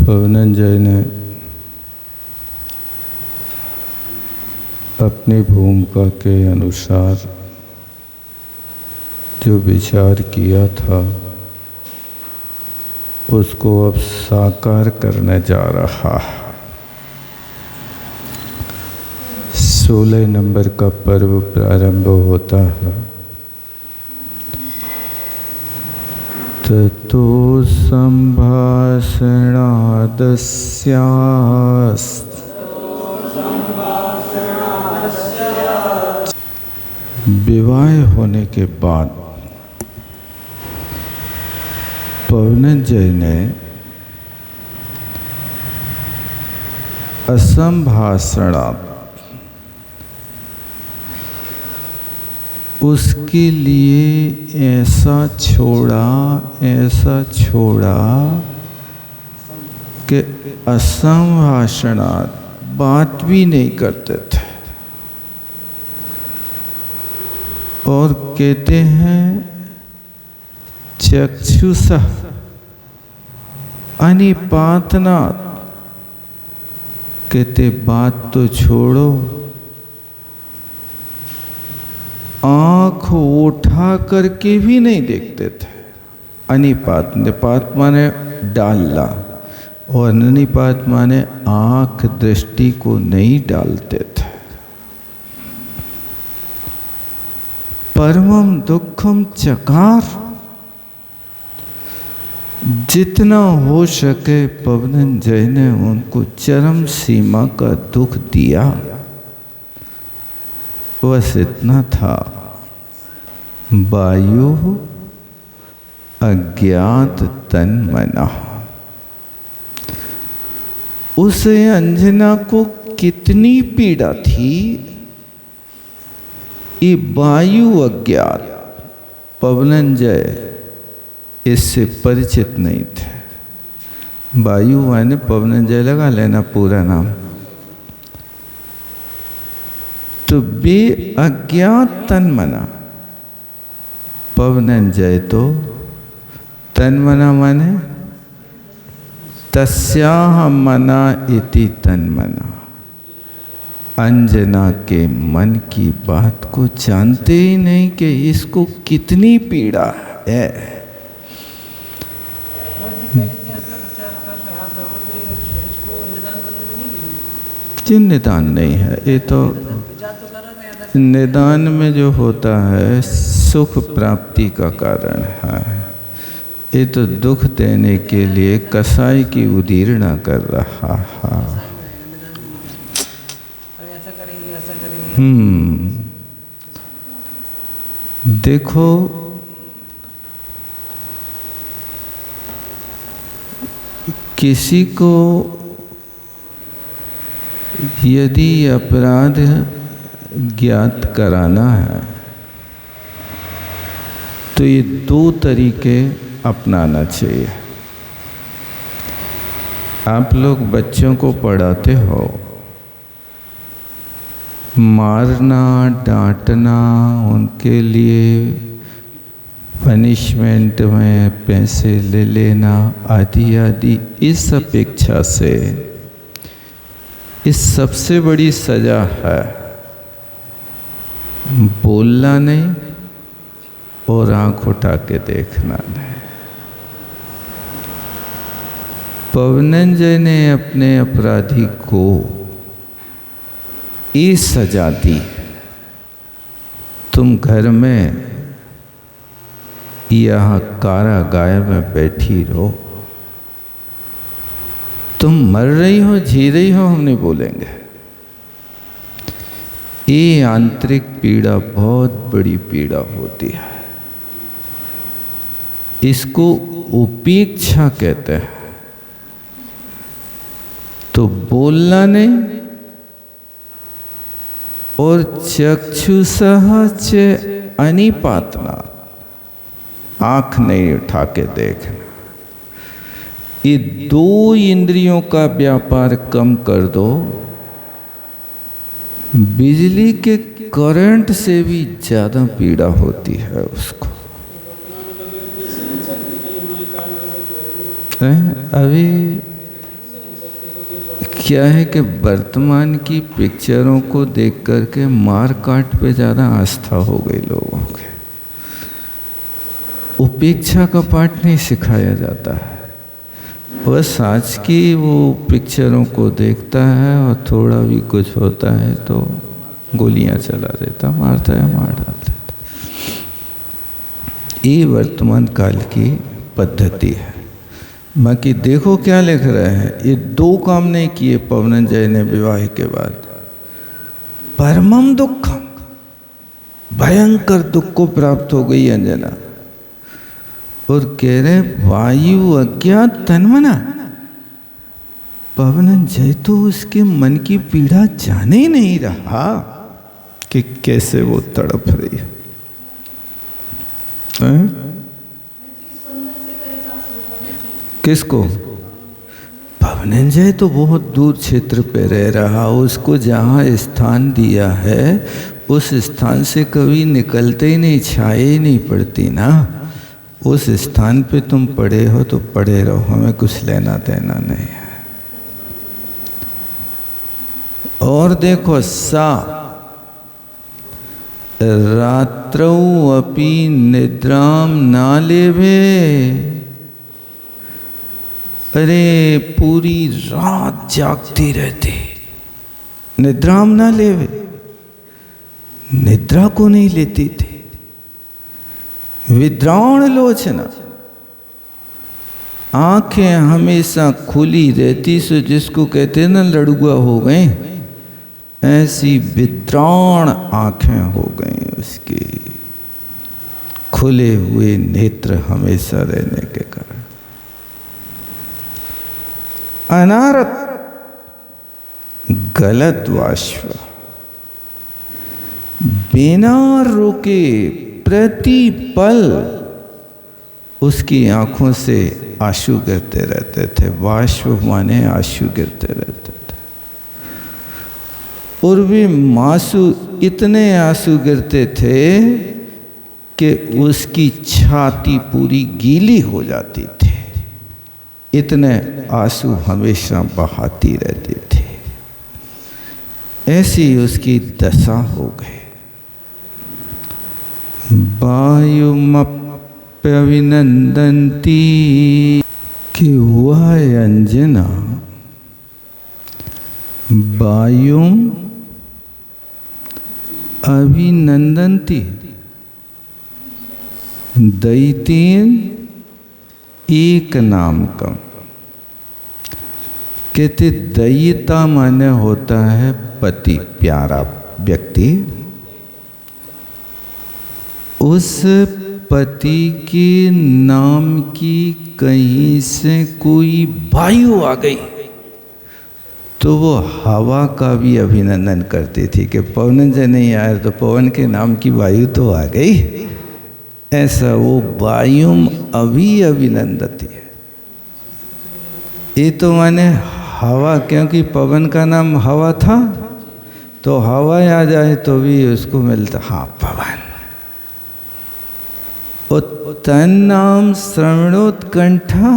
पवनंजय ने अपनी भूमिका के अनुसार जो विचार किया था उसको अब साकार करने जा रहा है। 16 नंबर का पर्व प्रारंभ होता है। ततो संभाषणादस्यास् विवाह होने के बाद पवनंजय ने असंभाषणात् उसके लिए ऐसा छोड़ा कि असंभाषणात् बात भी नहीं करते थे। और कहते हैं चक्षुषः अनिपातनात्, कहते बात तो छोड़ो, आँख उठा करके भी नहीं देखते थे। अनिपात, निपात माने डालना और अनिपात माने आँख दृष्टि को नहीं डालते थे। परमम दुखम चकार, जितना हो सके पवनंजय ने उनको चरम सीमा का दुख दिया। बस इतना था। वायु अज्ञात तन्मना, उसे अंजना को कितनी पीड़ा थी। ये वायु अज्ञात, पवनंजय इससे परिचित नहीं थे। वायु माने पवनंजय लगा लेना पूरा नाम। तो बे अज्ञात तन्मना, पवनंजय तो तन्मना माने तस्याह मना इति तन्मना, अंजना के मन की बात को जानते ही नहीं कि इसको कितनी पीड़ा है। जिन निदान नहीं है, ये तो निदान में जो होता है सुख प्राप्ति का कारण है। ये तो दुख देने के लिए कसाई की उदीर्णा कर रहा है। देखो किसी को यदि अपराध ज्ञात कराना है तो ये 2 तरीके अपनाना चाहिए। आप लोग बच्चों को पढ़ाते हो, मारना डांटना, उनके लिए पनिशमेंट में पैसे ले लेना आदि आदि, इस अपेक्षा से इस सबसे बड़ी सजा है बोलना नहीं और आंख उठा के देखना नहीं। पवनंजय ने अपने अपराधी को ये सजा दी, तुम घर में यहाँ कारागार में बैठी रहो। तुम मर रही हो जी रही हो हम नहीं बोलेंगे। ये आंतरिक पीड़ा बहुत बड़ी पीड़ा होती है। इसको उपेक्षा कहते हैं। तो बोलना नहीं और चक्षुषः च अनिपातना, आंख नहीं उठा के देखना। ये 2 इंद्रियों का व्यापार कम कर दो, बिजली के करंट से भी ज़्यादा पीड़ा होती है उसको। अभी क्या है कि वर्तमान की पिक्चरों को देख करके मार काट पे ज़्यादा आस्था हो गई लोगों के। उपेक्षा का पाठ नहीं सिखाया जाता है। बस आज की वो पिक्चरों को देखता है और थोड़ा भी कुछ होता है तो गोलियां चला देता, मारता है, मार डालता है। ये वर्तमान काल की पद्धति है। बाकी देखो क्या लिख रहे हैं, ये 2 काम नहीं किए पवनंजय ने विवाह के बाद। परमम दुखम, भयंकर दुख को प्राप्त हो गई अंजना। और कह रहे वायु अज्ञात तन्मना। पवनंजय तो उसके मन की पीड़ा जाने ही नहीं रहा कि कैसे वो तड़प रही है। किसको? पवनंजय तो बहुत दूर क्षेत्र पे रह रहा, उसको जहाँ स्थान दिया है उस स्थान से कभी निकलते ही नहीं, छाए ही नहीं पड़ती ना। उस स्थान पे तुम पड़े हो तो पड़े रहो, हमें कुछ लेना देना नहीं है। और देखो, सा रात्रौ अपि निद्राम ना लेवे। अरे पूरी रात जागती रहती, निद्राम ना लेवे, निद्रा को नहीं लेती थी। विद्राण लोचना, आंखें हमेशा खुली रहती, सो जिसको कहते हैं ना लड़ुआ हो गए, ऐसी विद्राण आंखें हो गई उसकी, खुले हुए नेत्र हमेशा रहने के कारण। अनारत गलत वाष्प, बिना रुके प्रतिपल उसकी आंखों से आंसू गिरते रहते थे। वाष्प माने आंसू गिरते रहते थे। और भी मासू, इतने आंसू गिरते थे कि उसकी छाती पूरी गीली हो जाती थी। इतने आंसू हमेशा बहाती रहती थी। ऐसी उसकी दशा हो गई। वायुमप्यभिनंदन्ति, कि हुआ अंजना, वायुम अभिनंदन्ति, दैतेन एक नाम कम। कहते दैयता माने होता है पति, प्यारा व्यक्ति। उस पति के नाम की कहीं से कोई वायु आ गई तो वो हवा का भी अभिनंदन करती थी कि पवनंजय नहीं आया तो पवन के नाम की वायु तो आ गई। ऐसा वो वायुम अभिनंदती है। ये तो माने हवा, क्योंकि पवन का नाम हवा था तो हवा आ जाए तो भी उसको मिलता, हाँ पवन। तन्नाम श्रवणोत्कंठा,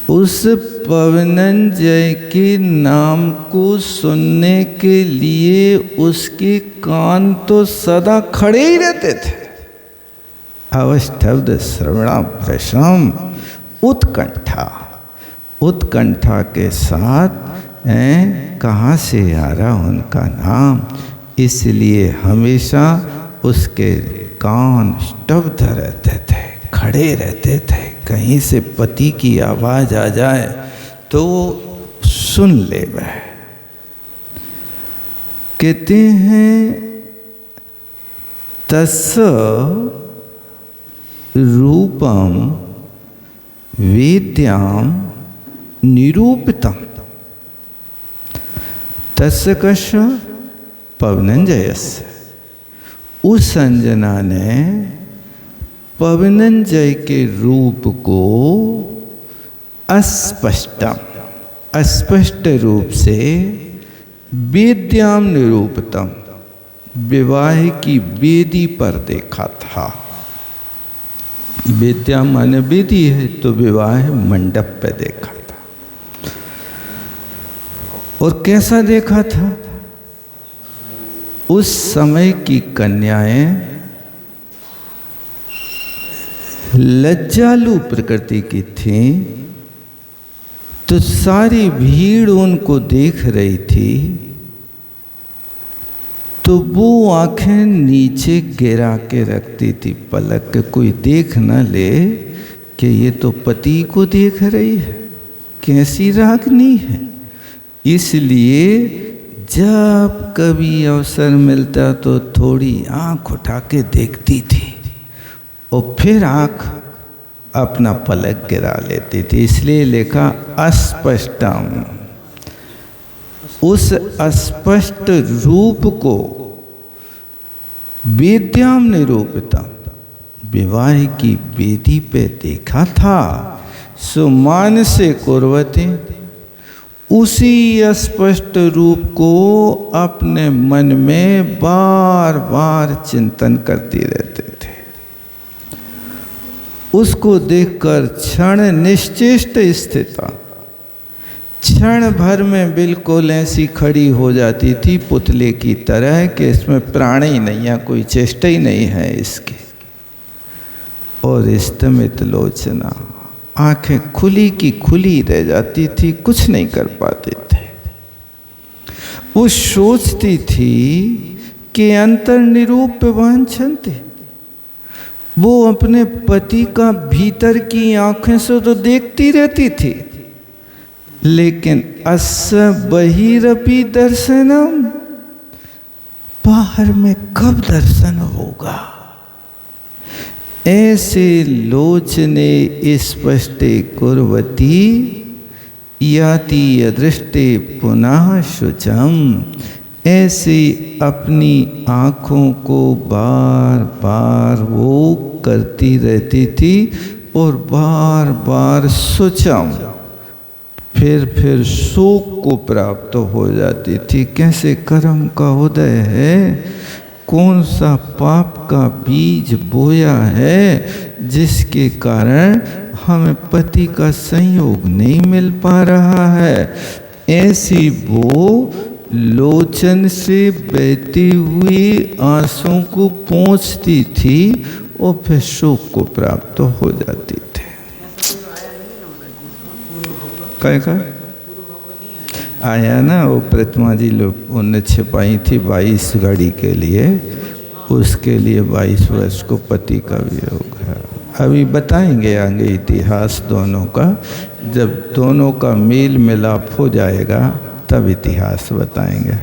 उस पवनंजय के नाम को सुनने के लिए उसके कान तो सदा खड़े ही रहते थे। अवष्टब्द श्रवणा भ्रशम उत्कंठा, उत्कंठा के साथ कहाँ से आ रहा उनका नाम, इसलिए हमेशा उसके कान स्तब्ध रहते थे, खड़े रहते थे। कहीं से पति की आवाज आ जाए तो सुन ले वह। कहते हैं तस्य रूपम वेद्याम निरूपितम। तस्य कस्य पवनंजयस्य, उस अंजना ने पवनंजय के रूप को अस्पष्ट रूप से वेद्याम निरूपितम, विवाह की वेदी पर देखा था। वेद्याम माने वेदी है तो विवाह मंडप पे देखा था। और कैसा देखा था? उस समय की कन्याएं लज्जालु प्रकृति की थीं, तो सारी भीड़ उनको देख रही थी, तो वो आंखें नीचे गिरा के रखती थी पलक के, कोई देख न ले कि ये तो पति को देख रही है, कैसी रागनी है। इसलिए जब कभी अवसर मिलता तो थोड़ी आंख उठा के देखती थी और फिर आंख अपना पलक गिरा लेती थी। इसलिए लिखा अस्पष्टम। उस अस्पष्ट रूप को वेद्याम निरूपितम, विवाह की वेदी पे देखा था। सुमान से कुर्वते, उसी अस्पष्ट रूप को अपने मन में बार बार चिंतन करती रहते थे। उसको देखकर क्षण निश्चेष्ट स्थिता, क्षण भर में बिल्कुल ऐसी खड़ी हो जाती थी पुतले की तरह कि इसमें प्राण ही नहीं है, कोई चेष्टा ही नहीं है इसकी। और स्तमित लोचना, आंखें खुली की खुली रह जाती थी, कुछ नहीं कर पाते थे। वो सोचती थी कि अंतर निरूप वांछन्ते, वो अपने पति का भीतर की आंखें से तो देखती रहती थी, लेकिन अस्य बहिरपि दर्शनम, बाहर में कब दर्शन होगा। ऐसे लोचने स्पष्टे कुर्वती याति अदृष्टे पुनः शुचम, ऐसे अपनी आँखों को बार बार वो करती रहती थी और बार बार शुचम, फिर शोक को प्राप्त हो जाती थी। कैसे कर्म का उदय है, कौन सा पाप का बीज बोया है जिसके कारण हमें पति का संयोग नहीं मिल पा रहा है। ऐसी वो लोचन से बहती हुई आंसुओं को पोंछती थी और फिर शोक को प्राप्त हो जाती थी। क्या आया ना वो प्रतिमा जी लोग उन्हें छिपाई थी 22 घड़ी के लिए, उसके लिए 22 वर्ष को पति का वियोग है। अभी बताएंगे आगे इतिहास दोनों का, जब दोनों का मेल मिलाप हो जाएगा तब इतिहास बताएंगे।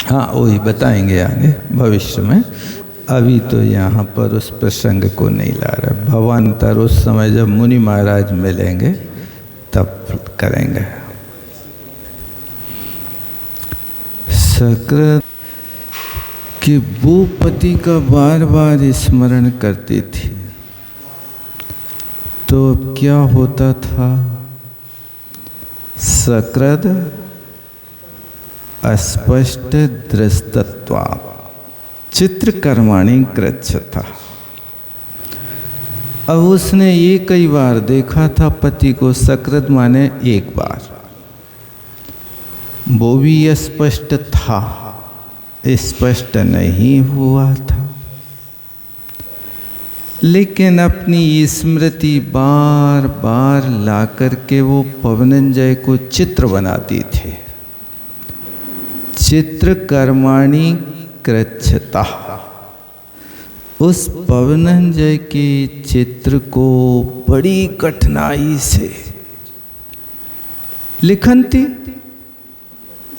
हाँ वही बताएंगे आगे भविष्य में, अभी तो यहाँ पर उस प्रसंग को नहीं ला रहा। भवान्तर उस समय जब मुनि महाराज मिलेंगे तब करेंगे। सकृत कि वो पति का बार बार स्मरण करती थी, तो अब क्या होता था, सकृत अस्पष्ट दृष्टत्वा चित्रकर्माणि कृच्छता। अब उसने ये कई बार देखा था पति को, सकृत माने एक बार, वो भी स्पष्ट था, स्पष्ट नहीं हुआ था, लेकिन अपनी स्मृति बार बार ला करके वो पवनंजय को चित्र बनाती थी। चित्रकर्माणि कृच्छता, उस पवनंजय के चित्र को बड़ी कठिनाई से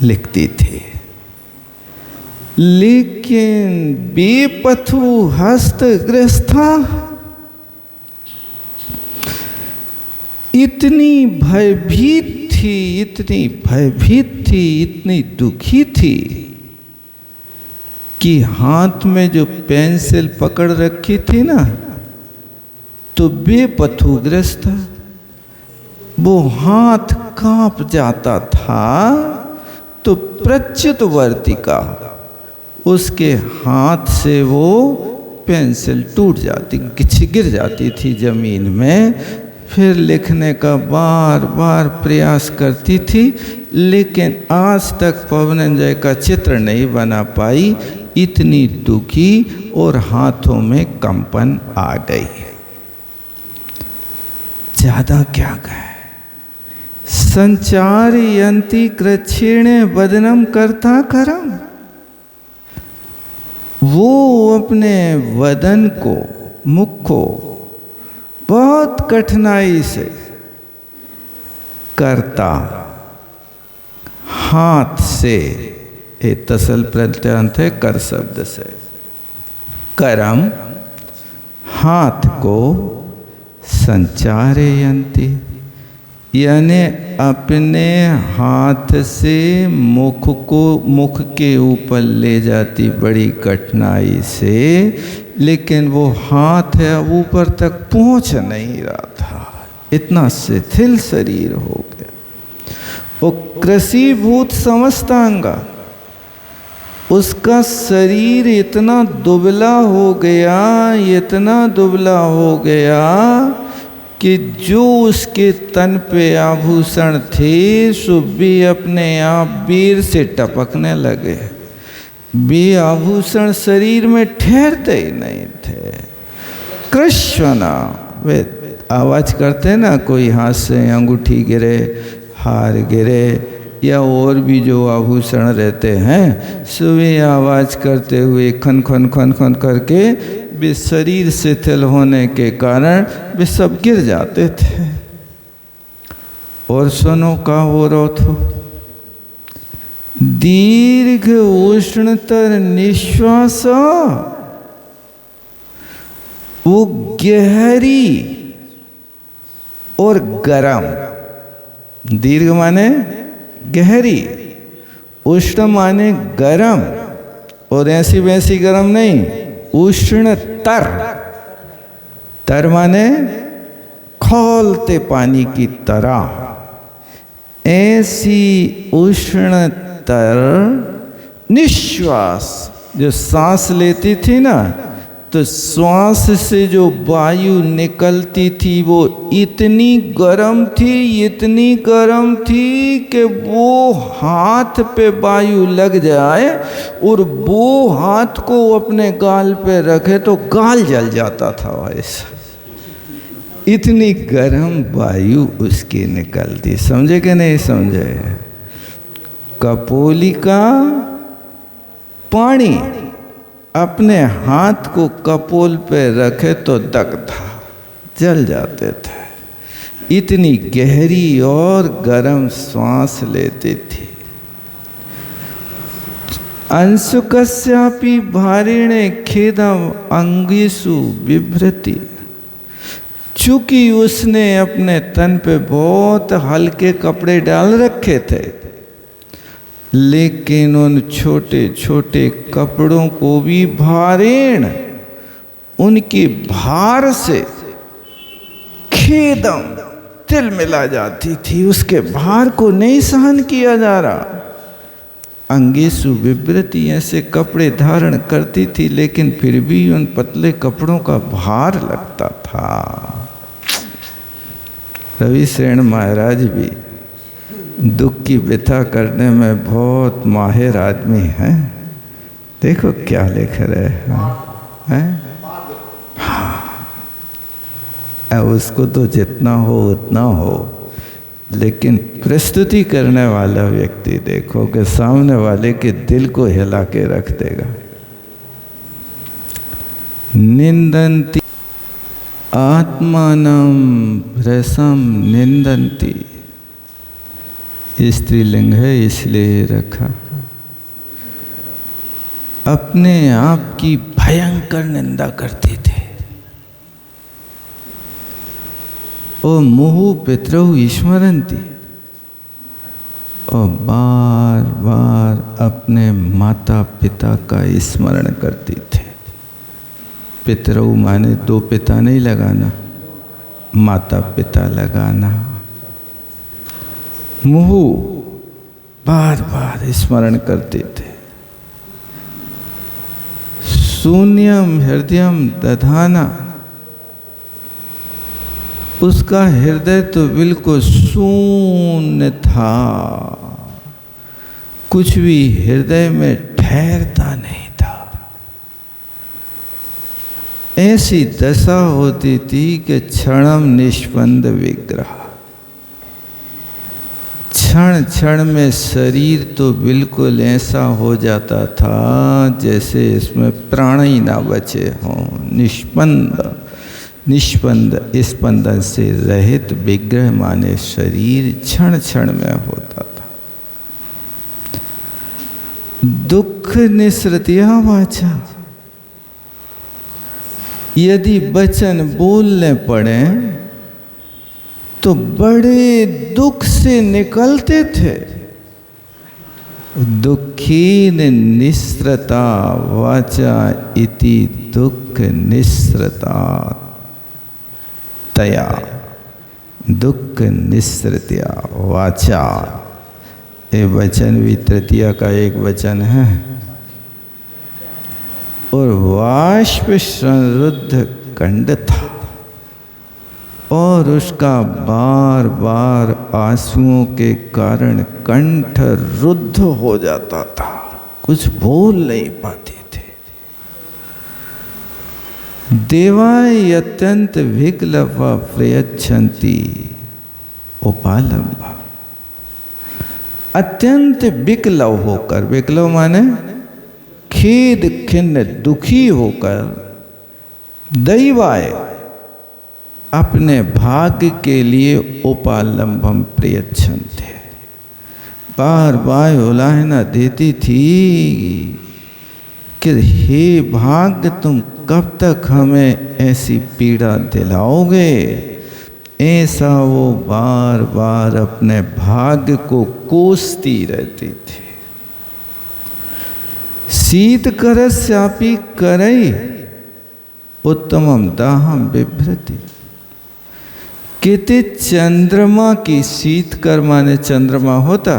लिखती थी, लेकिन बेपथु हस्तग्रस्था, इतनी भयभीत थी, इतनी दुखी थी कि हाथ में जो पेंसिल पकड़ रखी थी ना, तो बेपथुग्रस्त था, वो हाथ कांप जाता था, तो प्रच्युत वर्तिका, उसके हाथ से वो पेंसिल टूट जाती, गिर जाती थी जमीन में, फिर लिखने का बार बार प्रयास करती थी, लेकिन आज तक पवनंजय का चित्र नहीं बना पाई। इतनी दुखी और हाथों में कंपन आ गई। ज्यादा क्या कहे। संचारयन्ति कृच्छ्रेण वदनम कर्ता करम। वो अपने वदन को, मुख को बहुत कठिनाई से करता, हाथ से, एक तसल प्रत्यंत है कर शब्द से, करम हाथ को, संचारयन्ति यानी अपने हाथ से मुख को, मुख के ऊपर ले जाती बड़ी कठिनाई से, लेकिन वो हाथ है ऊपर तक पहुंच नहीं रहा था, इतना शिथिल शरीर हो गया। वो कृषिभूत समस्तांगा, उसका शरीर इतना दुबला हो गया, इतना दुबला हो गया कि जो उसके तन पे आभूषण थे सो भी अपने आप वीर से टपकने लगे। वे आभूषण शरीर में ठहरते ही नहीं थे। कृष्णा, वे आवाज करते ना, कोई हाथ से अंगूठी गिरे, हार गिरे या और भी जो आभूषण रहते हैं, सो वे आवाज करते हुए खन खन खन खन करके वे शरीर शिथिल होने के कारण वे सब गिर जाते थे। और सुनो का हो रहा था, दीर्घ उष्णतर निश्वास, वो गहरी और गरम। दीर्घ माने गहरी, उष्ण माने गरम, और ऐसी वैसी गरम नहीं, उष्ण तर। तर माने खौलते पानी की तरह। ऐसी उष्ण तर निश्वास, जो सांस लेती थी ना, तो श्वास से जो वायु निकलती थी वो इतनी गर्म थी, इतनी गर्म थी कि वो हाथ पे वायु लग जाए और वो हाथ को अपने गाल पे रखे तो गाल जल जाता था। ऐसा इतनी गर्म वायु उसकी निकलती। समझे कि नहीं समझे? कपोली का पानी अपने हाथ को कपोल पे रखे तो दग्धा जल जाते थे। इतनी गहरी और गर्म श्वास लेती थी। अंशुकस्यापि भारिणे खेदम अंगीसु विभ्रति। चूंकि उसने अपने तन पे बहुत हल्के कपड़े डाल रखे थे, लेकिन उन छोटे छोटे कपड़ों को भी भारेण, उनकी भार से खेदम तिल मिला जाती थी। उसके भार को नहीं सहन किया जा रहा। अंगेसु विभ्रति, ऐसे कपड़े धारण करती थी लेकिन फिर भी उन पतले कपड़ों का भार लगता था। रविशरण महाराज भी दुख की व्यथा करने में बहुत माहिर आदमी हैं। देखो क्या लिख रहे हैं। हाँ, उसको तो जितना हो उतना हो, लेकिन प्रस्तुति करने वाला व्यक्ति देखो कि सामने वाले के दिल को हिला के रख देगा। निंदन्ति आत्मानं भ्रसम निंदन्ति। स्त्रीलिंग है इसलिए रखा। अपने आप की भयंकर निंदा करती थी। और मुहु पितरौ स्मरन्ति, और बार बार अपने माता पिता का स्मरण करती थी। पितरौ माने दो पिता नहीं लगाना, माता पिता लगाना। मुहु बार बार स्मरण करते थे। शून्यम हृदयम दधाना, उसका हृदय तो बिल्कुल शून्य था, कुछ भी हृदय में ठहरता नहीं था। ऐसी दशा होती थी कि क्षणम निष्पन्द विग्रह, क्षण क्षण में शरीर तो बिल्कुल ऐसा हो जाता था जैसे इसमें प्राण ही ना बचे हों। निष्पन्द, निष्पन्द स्पंदन से रहित विग्रह माने शरीर क्षण क्षण में होता था। दुख निसृत्या वाचा, यदि वचन बोलने पड़े तो बड़े दुख से निकलते थे। दुखीन निस्रता वाचा इति दुख निस्रता तया, दुख निस्रत्या वाचा, ये वचन भी तृतीया का एक वचन है। और वाष्प संरुद्ध कंठ था और उसका बार बार आंसुओं के कारण कंठ रुद्ध हो जाता था, कुछ बोल नहीं पाते थे। देवाय अत्यंत विकलवा प्रयच्छन्ति उपालंबा, अत्यंत विकलव होकर, विकलव माने खेद खिन्न दुखी होकर, दैवाय अपने भाग्य के लिए उपालंबम प्रयच्छन्ते, बार बार उलाहना देती थी कि हे भाग्य तुम कब तक हमें ऐसी पीड़ा दिलाओगे। ऐसा वो बार बार अपने भाग्य को कोसती रहती थी। शीत करस्यापि करई उत्तमम दाहम बिभ्रति, कहते चंद्रमा की, शीत कर माने चंद्रमा होता,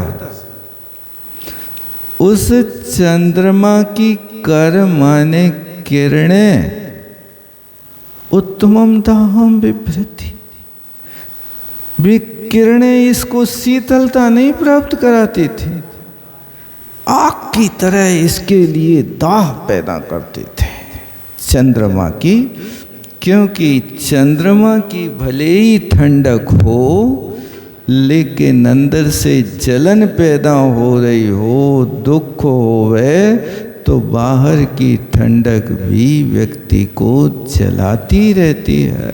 उस चंद्रमा की कर माने किरणें, उत्तमम दाहम बिभ्रति, वे किरणें इसको शीतलता नहीं प्राप्त कराती थी, आग की तरह इसके लिए दाह पैदा करते थे चंद्रमा की। क्योंकि चंद्रमा की भले ही ठंडक हो, लेकिन अंदर से जलन पैदा हो रही हो, दुख होवे, तो बाहर की ठंडक भी व्यक्ति को जलाती रहती है।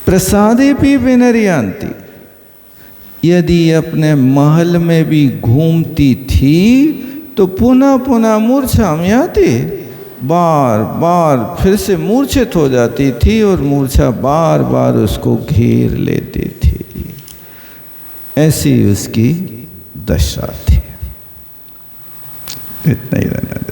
प्रसादे भी विनरियांती, यदि अपने महल में भी घूमती थी तो पुनः पुनः मूर्छा में आती, बार बार फिर से मूर्छित हो जाती थी और मूर्छा बार बार उसको घेर लेती थी। ऐसी उसकी दशा थी। इतना ही रहना।